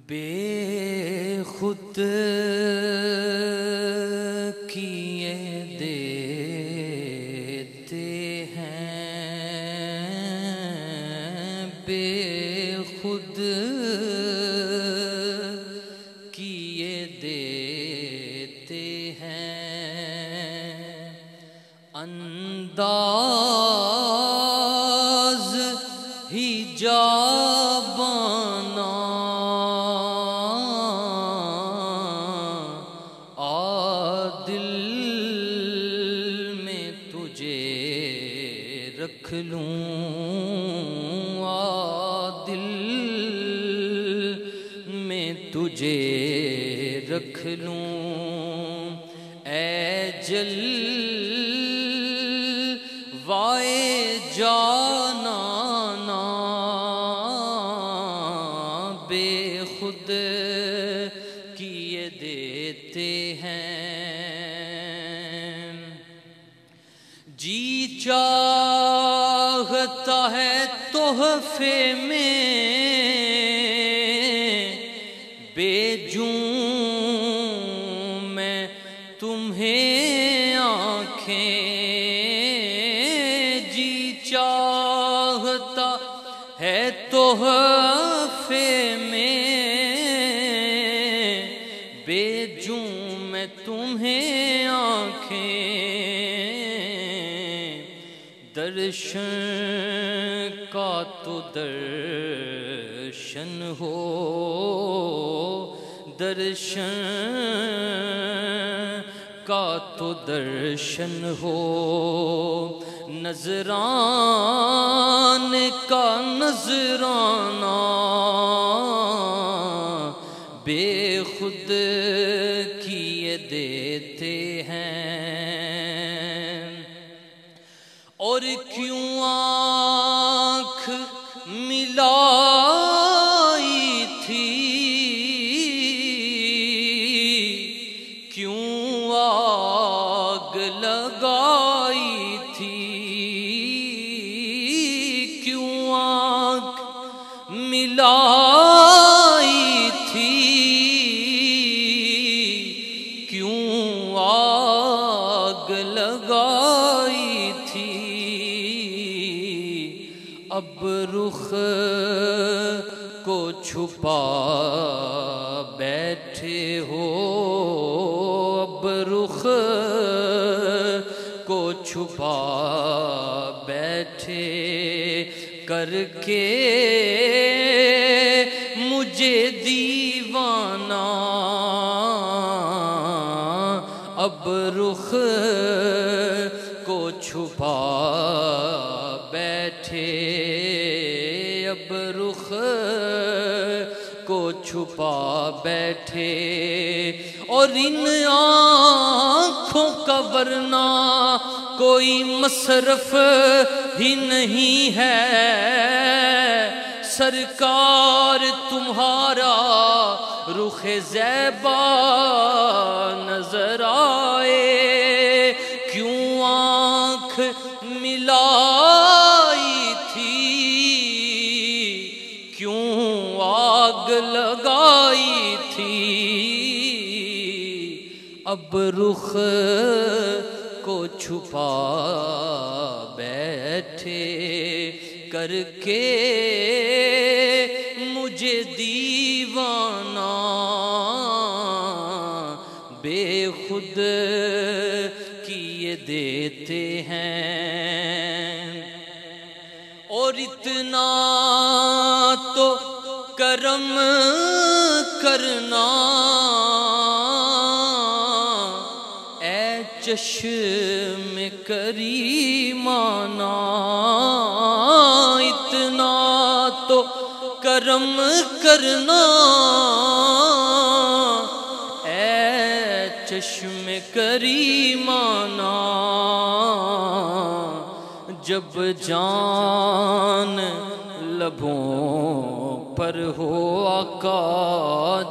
بے خود کیے دیتے ہیں، بے خود کیے دیتے ہیں، انداز ہی جابانا رکھ لوں، دل میں تجھے رکھ لوں، اے جلوائے جانانا، بے خود کیے دیتے ہیں، جی چاہتا ہے تحفے میں بے جوں میں تمہیں آنکھیں، جی چاہتا ہے تحفے میں بے جوں میں تمہیں آنکھیں، درشن کا تو درشن ہو، درشن کا تو درشن ہو، نذران کا نذرانہ، بے خود کیے دیتے ہیں، اور کیوں آنکھ ملائی تھی، کیوں آگ لگائی تھی، کیوں آنکھ ملائی تھی، کیوں آگ لگائی تھی، اب رخ کو چھپا بیٹھے ہو، اب رخ کو چھپا بیٹھے، کر کے مجھے دیوانہ، اب رخ کو چھپا بیٹھے، اب رخ کو چھپا بیٹھے، اور ان آنکھوں کا ورنہ کوئی مصرف ہی نہیں ہے، سرکار تمہارا رخ زیبا نظر آئے، کیوں آنکھ ملائی تھی، کیوں آگ لگائی تھی، اب رخ کو چھپا بیٹھے، کر کے مجھے دیوانہ، بے خود کیے دیتے ہیں، اور اتنا تو کرم کرنا، اے چشم کریمانہ، اتنا تو کرم کرنا، اے چشم کریمانہ، جب جان لبوں پر ہو آقا،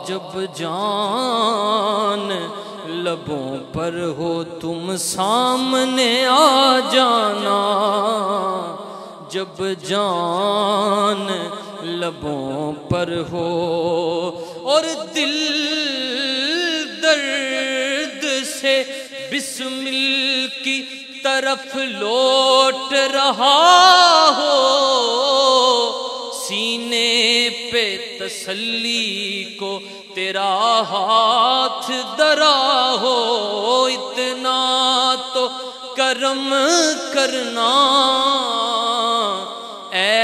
جب جان لبوں پر ہو تم سامنے آ جانا، جب جان لبوں پر ہو بسمل کی طرف لوٹ رہا ہو، سینے پہ تسلی کو تیرا ہاتھ درا ہو، اتنا تو کرم کرنا اے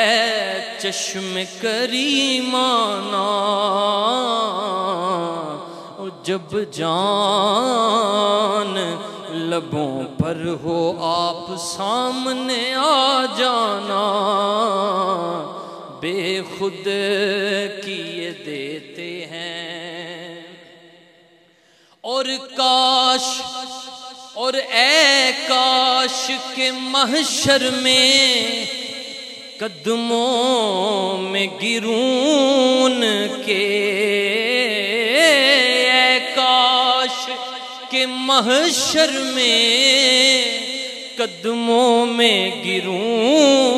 چشم کریمانہ، جب جان لبوں پر ہو آپ سامنے آ جانا، بے خود کیے دیتے ہیں۔ اور کاش اور اے کاش کے محشر میں قدموں میں گرون کے، اے کاش کے محشر میں قدموں میں گروں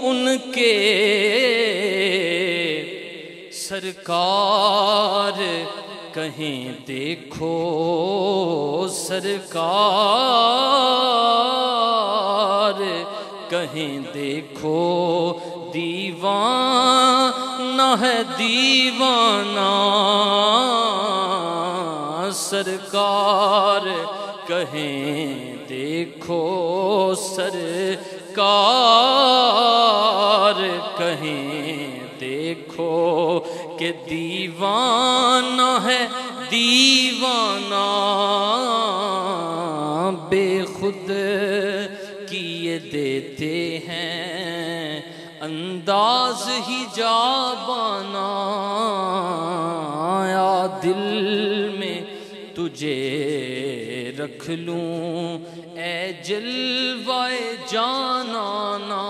ان کے، سرکار کہیں دیکھو سرکار کہیں دیکھو، دیوانہ ہے دیوانہ، سرکار کہیں دیکھو سرکار کہیں دیکھو کہ دیوانہ ہے دیوانہ، بے خود کیے دیتے ہیں انداز ہی جابانہ، یا دل میں تجھے رکھ لوں اے جلوہ جانانہ،